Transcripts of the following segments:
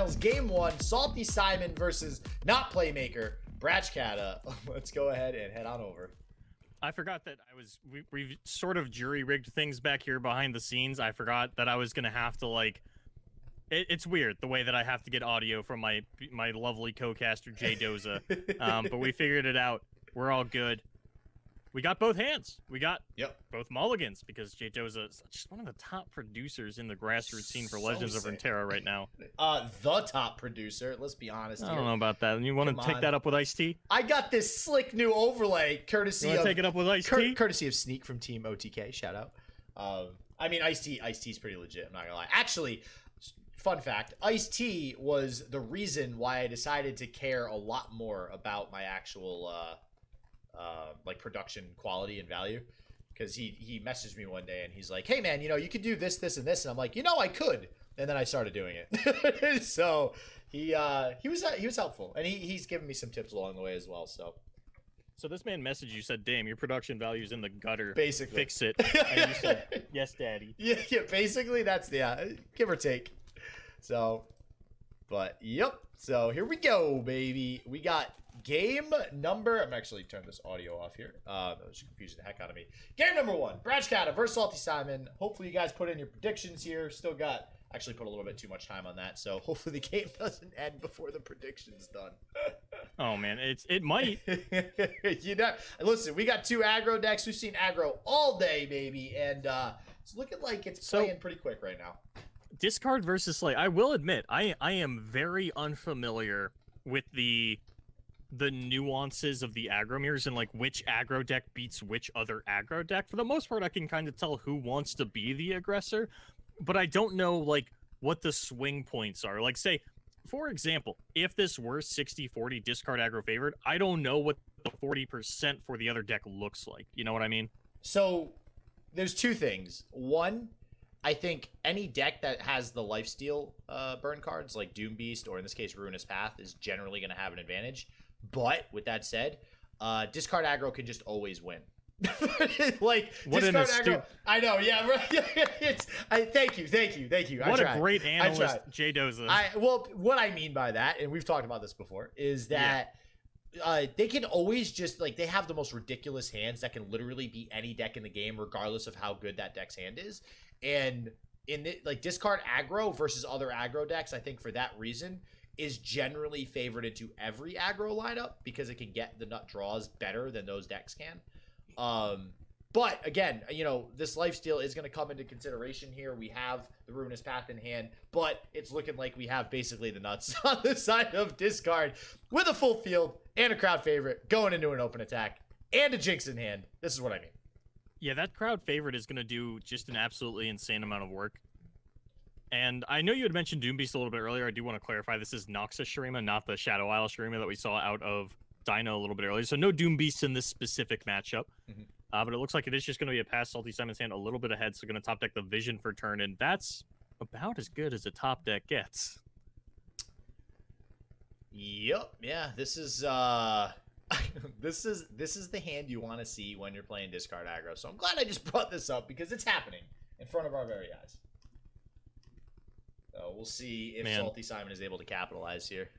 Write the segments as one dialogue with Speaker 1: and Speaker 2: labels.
Speaker 1: semifinals, game 1, SaltySimon versus not playmaker, Bratchedkata. Let's go ahead and head on over.
Speaker 2: I forgot that we sort of jury-rigged things back here behind the scenes. I forgot that I was going to have to, like... It's weird, the way that I have to get audio from my lovely co-caster, JDoza. But we figured it out. We're all good. We got both hands. We got both mulligans, because JDoza is just one of the top producers in the grassroots scene for Legends of Runeterra right now.
Speaker 1: The top producer, let's be honest here.
Speaker 2: I don't know about that. You want to take that up with Ice-T?
Speaker 1: I got this slick new overlay, courtesy of...
Speaker 2: take it up with Ice-T?
Speaker 1: Courtesy of Sneak from Team OTK, shout out. I mean, Ice-T's pretty legit, I'm not gonna lie. Actually... Fun fact, Ice-T was the reason why I decided to care a lot more about my actual, like, production quality and value. Because he messaged me one day and he's like, hey, man, you know, you could do this, this, and this. And I'm like, you know, I could. And then I started doing it. So he was helpful. And he's given me some tips along the way as well, so...
Speaker 2: So this man messaged you, said, damn, your production value's in the gutter.
Speaker 1: Basically.
Speaker 2: Fix it. And you said, yes, daddy.
Speaker 1: Yeah, basically, that's, give or take. So, but, yep. So, here we go, baby. We got game number... I'm actually turning this audio off here. That was confusing the heck out of me. Game number 1. Bratchedkata versus SaltySimon. Hopefully, you guys put in your predictions here. Still got... Actually put a little bit too much time on that. So, hopefully, the game doesn't end before the prediction's done.
Speaker 2: Oh, man. It might.
Speaker 1: You know, listen, we got 2 aggro decks. We've seen aggro all day, baby. And it's looking like it's playing pretty quick right now.
Speaker 2: Discard versus Slay. I will admit, I am very unfamiliar with the nuances of the aggro mirrors and like which aggro deck beats which other aggro deck. For the most part, I can kind of tell who wants to be the aggressor, but I don't know like what the swing points are. Like, say, for example, if this were 60-40 discard aggro favored, I don't know what the 40% for the other deck looks like. You know what I mean?
Speaker 1: So there's 2 things. One, I think any deck that has the lifesteal burn cards, like Doom Beast, or in this case, Ruinous Path, is generally going to have an advantage. But, with that said, discard aggro can just always win. Like,
Speaker 2: what
Speaker 1: discard aggro... I know, yeah, right. Thank you.
Speaker 2: What a great analyst, JDoza.
Speaker 1: Well, what I mean by that, and we've talked about this before, is that... they can always just, like, they have the most ridiculous hands that can literally beat any deck in the game, regardless of how good that deck's hand is. And in the, like, discard aggro versus other aggro decks, I think for that reason, is generally favored into every aggro lineup because it can get the nut draws better than those decks can. But again, you know, this lifesteal is going to come into consideration here. We have the Ruinous Path in hand, but it's looking like we have basically the nuts on the side of discard with a full field and a crowd favorite going into an open attack and a Jinx in hand. This is what I mean.
Speaker 2: Yeah, that crowd favorite is going to do just an absolutely insane amount of work. And I know you had mentioned Doom Beast a little bit earlier. I do want to clarify, this is Noxus Shurima, not the Shadow Isle Shurima that we saw out of Dino a little bit earlier. So no Doom Beasts in this specific matchup. But it looks like it is just going to be a pass. SaltySimon's hand a little bit ahead, so going to top deck the Vision for turn, and that's about as good as a top deck gets.
Speaker 1: Yep. Yeah, this is this is the hand you want to see when you're playing discard aggro. So I'm glad I just brought this up because it's happening in front of our very eyes. So we'll see if SaltySimon is able to capitalize here.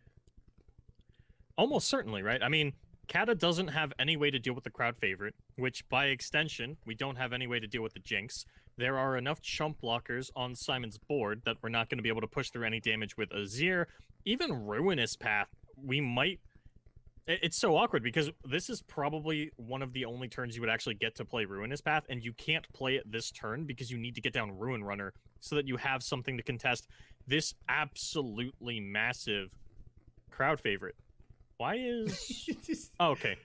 Speaker 2: Almost certainly, right? I mean, Kata doesn't have any way to deal with the crowd favorite, which by extension, we don't have any way to deal with the Jinx. There are enough chump blockers on Simon's board that we're not going to be able to push through any damage with Azir. Even Ruinous Path, we might... It's so awkward because this is probably one of the only turns you would actually get to play Ruinous Path, and you can't play it this turn because you need to get down Ruin Runner so that you have something to contest this absolutely massive crowd favorite. Why is... Oh, okay.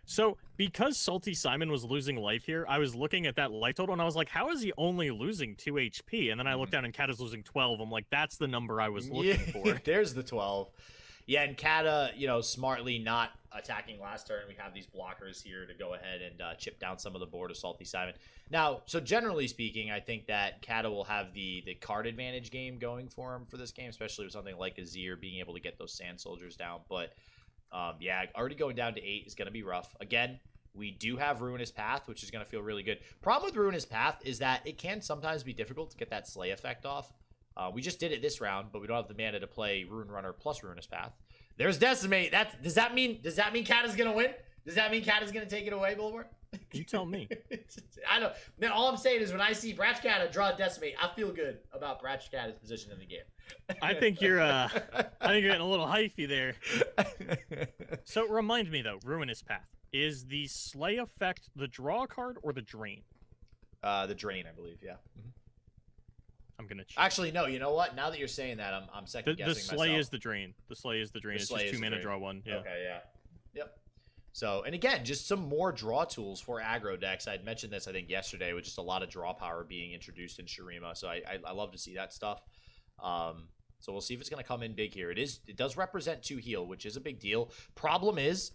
Speaker 2: So, because SaltySimon was losing life here, I was looking at that life total, and I was like, how is he only losing 2 HP? And then I looked down, and Kata's losing 12. I'm like, that's the number I was looking for.
Speaker 1: There's the 12. Yeah, and Kata, you know, smartly not attacking last turn. We have these blockers here to go ahead and chip down some of the board of SaltySimon. Now, so generally speaking, I think that Kata will have the card advantage game going for him for this game, especially with something like Azir being able to get those Sand Soldiers down. But... yeah, already going down to 8 is going to be rough. Again, we do have Ruinous Path, which is going to feel really good. Problem with Ruinous Path is that it can sometimes be difficult to get that Slay effect off. We just did it this round, but we don't have the mana to play Rune Runner plus Ruinous Path. There's Decimate. Does that mean Kata's gonna win? Does that mean Kata's gonna take it away, Boulevard?
Speaker 2: You tell me.
Speaker 1: I don't. Man, all I'm saying is when I see Bratchedkata draw a Decimate, I feel good about Bratchedkata's position in the game.
Speaker 2: I think you're getting a little hyphy there. So remind me though, Ruinous Path. Is the Slay effect the draw card or the drain?
Speaker 1: The drain, I believe, yeah.
Speaker 2: I'm gonna check.
Speaker 1: Actually, no. You know what? Now that you're saying that, I'm second guessing myself.
Speaker 2: The Slay is the drain. The Slay is the drain. It's just 2 mana, draw 1. Yeah.
Speaker 1: Okay, yeah. Yep. So, and again, just some more draw tools for aggro decks. I'd mentioned this, I think, yesterday, with just a lot of draw power being introduced in Shurima. So I love to see that stuff. So we'll see if it's going to come in big here. It does represent 2 heal, which is a big deal. Problem is,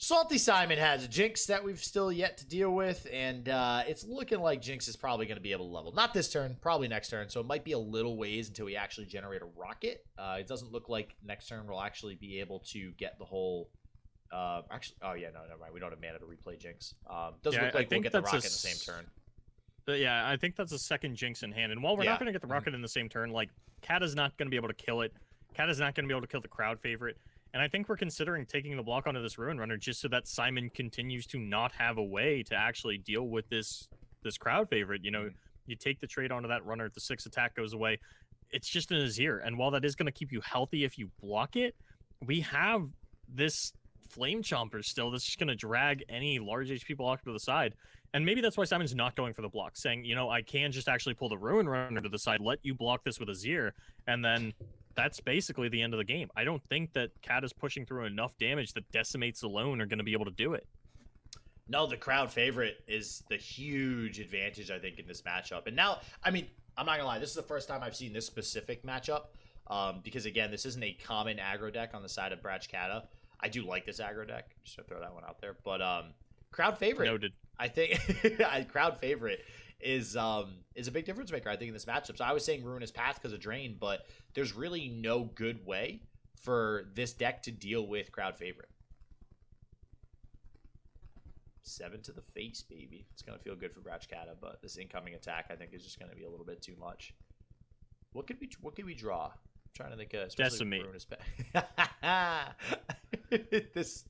Speaker 1: SaltySimon has a Jinx that we've still yet to deal with, and it's looking like Jinx is probably going to be able to level. Not this turn, probably next turn, so it might be a little ways until we actually generate a rocket. It doesn't look like next turn we'll actually be able to get the whole... actually, oh yeah, no, never mind. We don't have mana to replay Jinx. Doesn't look like we'll get the rocket in the same turn.
Speaker 2: Yeah, I think that's a second Jinx in hand, and while we're not going to get the rocket in the same turn, like, Kata's not going to be able to kill it. Kata's not going to be able to kill the crowd favorite. And I think we're considering taking the block onto this Ruin Runner just so that Simon continues to not have a way to actually deal with this crowd favorite. You know, you take the trade onto that runner, the 6 attack goes away. It's just an Azir. And while that is going to keep you healthy if you block it, we have this Flame Chomper still that's just going to drag any large HP block to the side. And maybe that's why Simon's not going for the block, saying, you know, I can just actually pull the Ruin Runner to the side, let you block this with Azir, and then... that's basically the end of the game. I don't think that Kata's pushing through enough damage that Decimates alone are going to be able to do it.
Speaker 1: No, the crowd favorite is the huge advantage, I think, in this matchup. And now, I mean, I'm not going to lie, this is the first time I've seen this specific matchup. Because, again, this isn't a common aggro deck on the side of Bratchedkata. I do like this aggro deck. Just going to throw that one out there. But crowd favorite.
Speaker 2: Noted.
Speaker 1: I think crowd favorite is a big difference maker, I think, in this matchup. So I was saying Ruinous Path because of Drain, but there's really no good way for this deck to deal with crowd favorite. 7 to the face, baby. It's going to feel good for Bratchedkata, but this incoming attack, I think, is just going to be a little bit too much. What could we draw? I'm trying to think of
Speaker 2: Decimate.
Speaker 1: Ruinous Path. This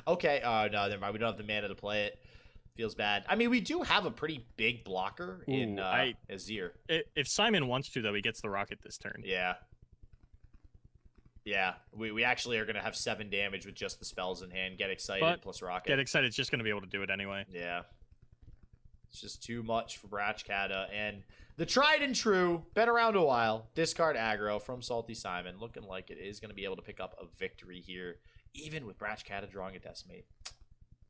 Speaker 1: okay. No, never mind. We don't have the mana to play it. Feels bad. I mean, we do have a pretty big blocker in Azir.
Speaker 2: If Simon wants to, though, he gets the rocket this turn.
Speaker 1: Yeah. Yeah. We actually are going to have 7 damage with just the spells in hand. Get excited
Speaker 2: but
Speaker 1: plus rocket.
Speaker 2: Get excited. It's just going to be able to do it anyway.
Speaker 1: Yeah. It's just too much for Bratchedkata. And the tried and true, been around a while, discard aggro from SaltySimon. Looking like it is going to be able to pick up a victory here, even with Bratchedkata drawing a Decimate.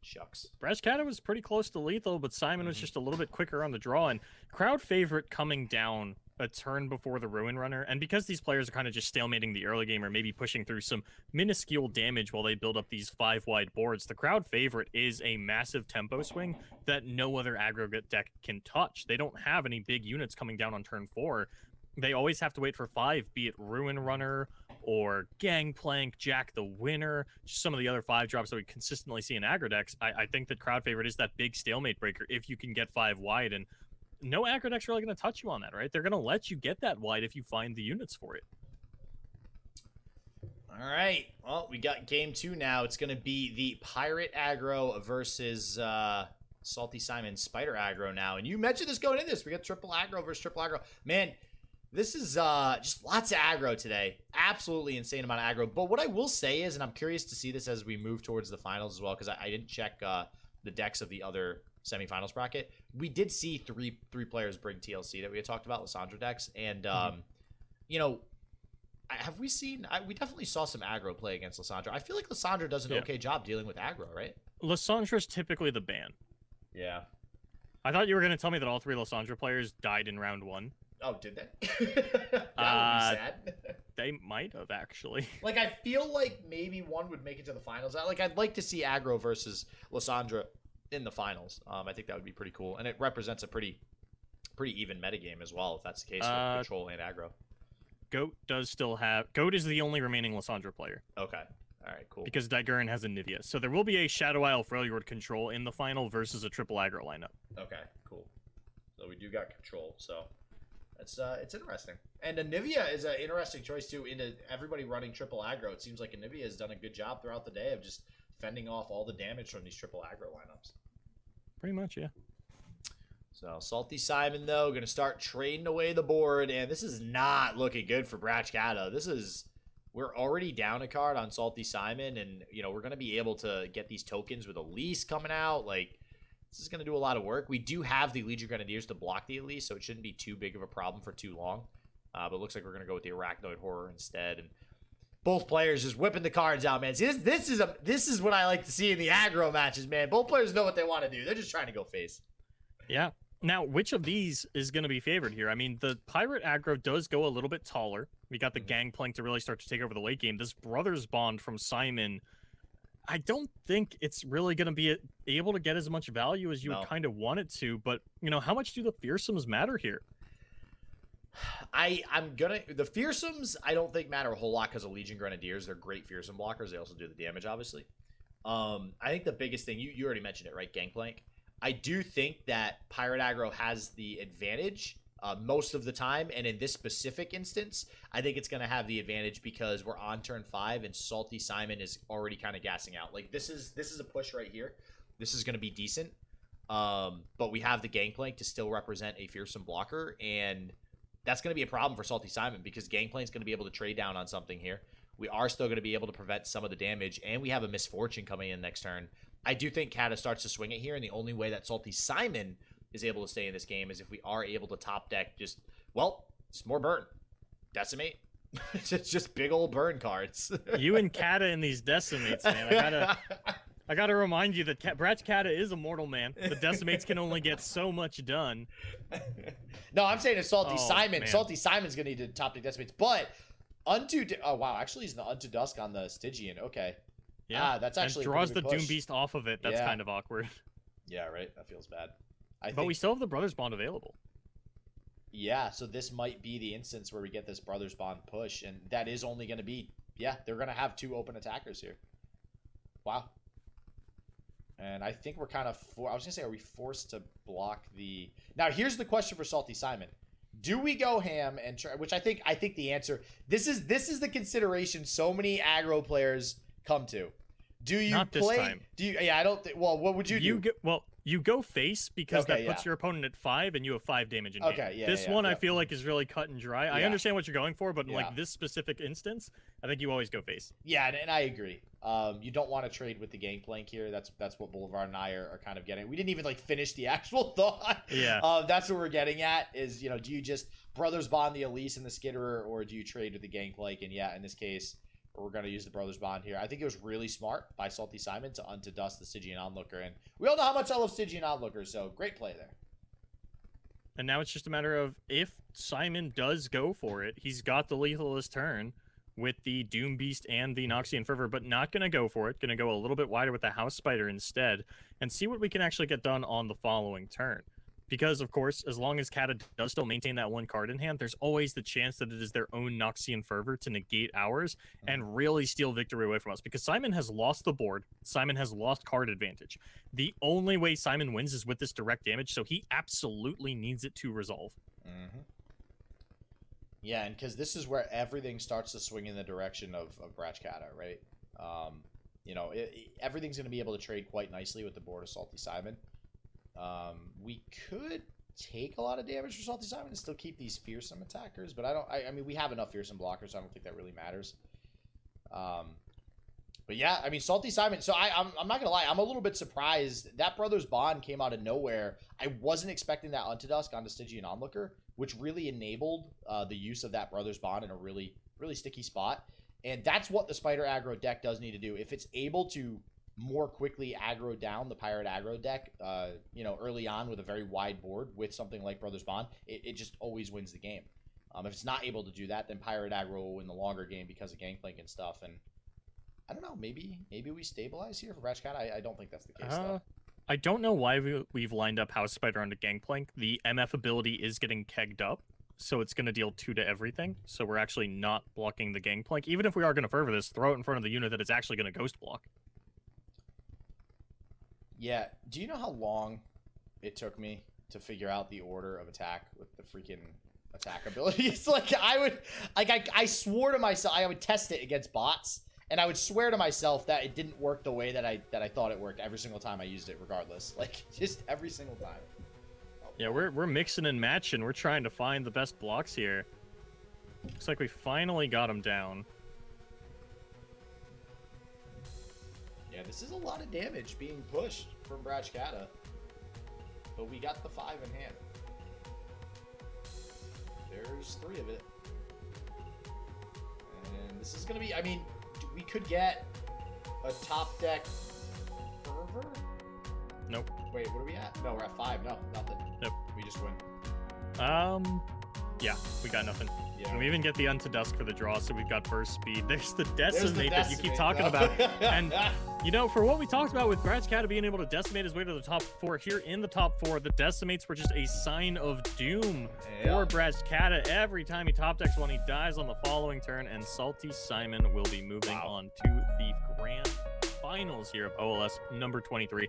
Speaker 1: Shucks.
Speaker 2: Bratchedkata was pretty close to lethal, but Simon was just a little bit quicker on the draw. And crowd favorite coming down a turn before the Ruin Runner. And because these players are kind of just stalemating the early game or maybe pushing through some minuscule damage while they build up these 5-wide boards, the crowd favorite is a massive tempo swing that no other aggro deck can touch. They don't have any big units coming down on turn 4. They always have to wait for 5, be it Ruin Runner or Gangplank, Jack the Winner, just some of the other 5 drops that we consistently see in aggro decks. I think that crowd favorite is that big stalemate breaker if you can get 5 wide, and no aggro deck's really going to touch you on that, right? They're going to let you get that wide if you find the units for it.
Speaker 1: All right. Well, we got game 2 now. It's going to be the Pirate aggro versus SaltySimon Spider aggro now. And you mentioned this going in this. We got triple aggro versus triple aggro. Man, this is just lots of aggro today. Absolutely insane amount of aggro. But what I will say is, and I'm curious to see this as we move towards the finals as well, because I didn't check the decks of the other semifinals bracket. We did see three players bring TLC that we had talked about, Lissandra decks. And, you know, have we seen... we definitely saw some aggro play against Lissandra. I feel like Lissandra does an okay job dealing with aggro, right?
Speaker 2: Lissandra's typically the ban.
Speaker 1: Yeah.
Speaker 2: I thought you were going to tell me that all 3 Lissandra players died in round 1.
Speaker 1: Oh, did they? That would be sad.
Speaker 2: They might have, actually.
Speaker 1: Like, I feel like maybe one would make it to the finals. I'd like to see aggro versus Lissandra in the finals. I think that would be pretty cool. And it represents a pretty even metagame as well, if that's the case with control and aggro.
Speaker 2: Goat does still have... Goat is the only remaining Lissandra player.
Speaker 1: Okay. All right, cool.
Speaker 2: Because Daiguren has a Nivea. So there will be a Shadow Isle Freljord control in the final versus a triple aggro lineup.
Speaker 1: Okay, cool. So we do got control, so It's interesting. And Anivia is an interesting choice too. Into everybody running triple aggro, it seems like Anivia has done a good job throughout the day of just fending off all the damage from these triple aggro lineups.
Speaker 2: Pretty much, yeah.
Speaker 1: So SaltySimon though going to start trading away the board, and this is not looking good for Bratchedkata. We're already down a card on SaltySimon, and we're going to be able to get these tokens with Elise coming out. Like, this is going to do a lot of work. We do have the Legion Grenadiers to block the Elise, so it shouldn't be too big of a problem for too long. But it looks like we're going to go with the Arachnoid Horror instead. And both players just whipping the cards out, man. See, this is what I like to see in the aggro matches, man. Both players know what they want to do. They're just trying to go face.
Speaker 2: Yeah. Now, which of these is going to be favored here? I mean, the Pirate aggro does go a little bit taller. We got the Gangplank to really start to take over the late game. This Brothers Bond from Simon, I don't think it's really going to be able to get as much value as you would kind of want it to. But, how much do the Fearsomes matter here?
Speaker 1: The Fearsomes I don't think matter a whole lot because of Legion Grenadiers. They're great Fearsome blockers. They also do the damage, obviously. I think the biggest thing, you already mentioned it, right? Gangplank. I do think that Pirate aggro has the advantage most of the time, and in this specific instance, I think it's going to have the advantage because we're on turn 5 and SaltySimon is already kind of gassing out. Like, this is a push right here. This is going to be decent, but we have the Gangplank to still represent a fearsome blocker, and that's going to be a problem for SaltySimon because Gangplank's going to be able to trade down on something here. We are still going to be able to prevent some of the damage, and we have a Misfortune coming in next turn. I do think Kata starts to swing it here, and the only way that SaltySimon is able to stay in this game is if we are able to top deck just more burn. Decimate. It's just big old burn cards.
Speaker 2: You and Kata in these Decimates, man. I gotta remind you that Bratchedkata is a mortal man. The Decimates can only get so much done.
Speaker 1: No, I'm saying it's SaltySimon.
Speaker 2: Oh,
Speaker 1: SaltySimon's gonna need to top deck Decimates, but oh wow, actually he's the Unto Dusk on the Stygian. Okay.
Speaker 2: Yeah,
Speaker 1: that's actually
Speaker 2: and draws the Doom Beast off of it. That's kind of awkward.
Speaker 1: Yeah, right. That feels bad.
Speaker 2: But we still have the Brothers Bond available.
Speaker 1: Yeah, so this might be the instance where we get this Brothers Bond push, and that is only going to be, they're going to have 2 open attackers here. Wow. And I think we're kind of, I was going to say, are we forced to block the... Now, here's the question for SaltySimon. Do we go ham and try, which I think the answer, this is the consideration so many aggro players come to. Do you
Speaker 2: Not
Speaker 1: play?
Speaker 2: This time.
Speaker 1: Do you? Yeah, I don't think. Well, what would you do?
Speaker 2: You go face because that puts your opponent at 5 and you have 5 damage in game. This one I feel like is really cut and dry. I understand what you're going for, but in like this specific instance, I think you always go face.
Speaker 1: Yeah, and I agree. You don't want to trade with the Gangplank here. That's what Boulevard and I are kind of getting. We didn't even finish the actual thought.
Speaker 2: Yeah.
Speaker 1: That's what we're getting at is, do you just Brothers Bond the Elise and the Skitterer, or do you trade with the Gangplank? And in this case, we're going to use the Brothers Bond here. I think it was really smart by SaltySimon to Unto Dust the Stygian Onlooker. And we all know how much I love Stygian Onlooker, so great play there.
Speaker 2: And now it's just a matter of if Simon does go for it, he's got the lethal this turn with the Doom Beast and the Noxian Fervor, but not going to go for it. Going to go a little bit wider with the House Spider instead and see what we can actually get done on the following turn. Because, of course, as long as Kata does still maintain that 1 card in hand, there's always the chance that it is their own Noxian Fervor to negate ours and really steal victory away from us. Because Simon has lost the board. Simon has lost card advantage. The only way Simon wins is with this direct damage, so he absolutely needs it to resolve.
Speaker 1: Yeah, and because this is where everything starts to swing in the direction of Bratchedkata, right? Everything's going to be able to trade quite nicely with the board of SaltySimon. We could take a lot of damage for SaltySimon and still keep these fearsome attackers, but I mean, we have enough fearsome blockers, so I don't think that really matters. But yeah, I mean, SaltySimon. So I'm not gonna lie, I'm a little bit surprised that Brothers Bond came out of nowhere. I wasn't expecting that Unto Dusk onto Stygian Onlooker, which really enabled the use of that Brothers Bond in a really sticky spot. And that's what the Spider aggro deck does need to do. If it's able to more quickly aggro down the Pirate aggro deck, early on with a very wide board with something like Brothers Bond, it just always wins the game. If it's not able to do that, then Pirate aggro will win the longer game because of Gangplank and stuff. And I don't know, maybe we stabilize here for Bratchedkata. I don't think that's the case, though.
Speaker 2: I don't know why we've lined up House Spider onto Gangplank. The MF ability is getting kegged up, so it's going to deal 2 to everything. So we're actually not blocking the Gangplank. Even if we are going to fervor this, throw it in front of the unit that is actually going to ghost block.
Speaker 1: Yeah, do you know how long it took me to figure out the order of attack with the freaking attack abilities. Like I swore to myself I would test it against bots, and I would swear to myself that it didn't work the way that I thought it worked every single time I used it, regardless. Like just every single time.
Speaker 2: Yeah, we're mixing and matching. We're trying to find the best blocks here. Looks like we finally got him down.
Speaker 1: Yeah, this is a lot of damage being pushed from Bratchedkata. But we got the 5 in hand. There's 3 of it. And this is going to be, I mean, we could get a top deck fervor?
Speaker 2: Nope.
Speaker 1: Wait, what are we at? No, we're at 5. No, nothing.
Speaker 2: Nope.
Speaker 1: We just win.
Speaker 2: Yeah, we got nothing.
Speaker 1: Yeah.
Speaker 2: And we even get the Untodusk for the draw, so we've got burst speed. There's the Decimate that you keep
Speaker 1: Decimate,
Speaker 2: talking
Speaker 1: though.
Speaker 2: about. And, you know, for what we talked about with Bratchedkata being able to decimate his way to the top 4, here in the top 4, the Decimates were just a sign of doom for Bratchedkata. Every time he top decks one, he dies on the following turn, and SaltySimon will be moving on to the grand finals here of OLS number 23.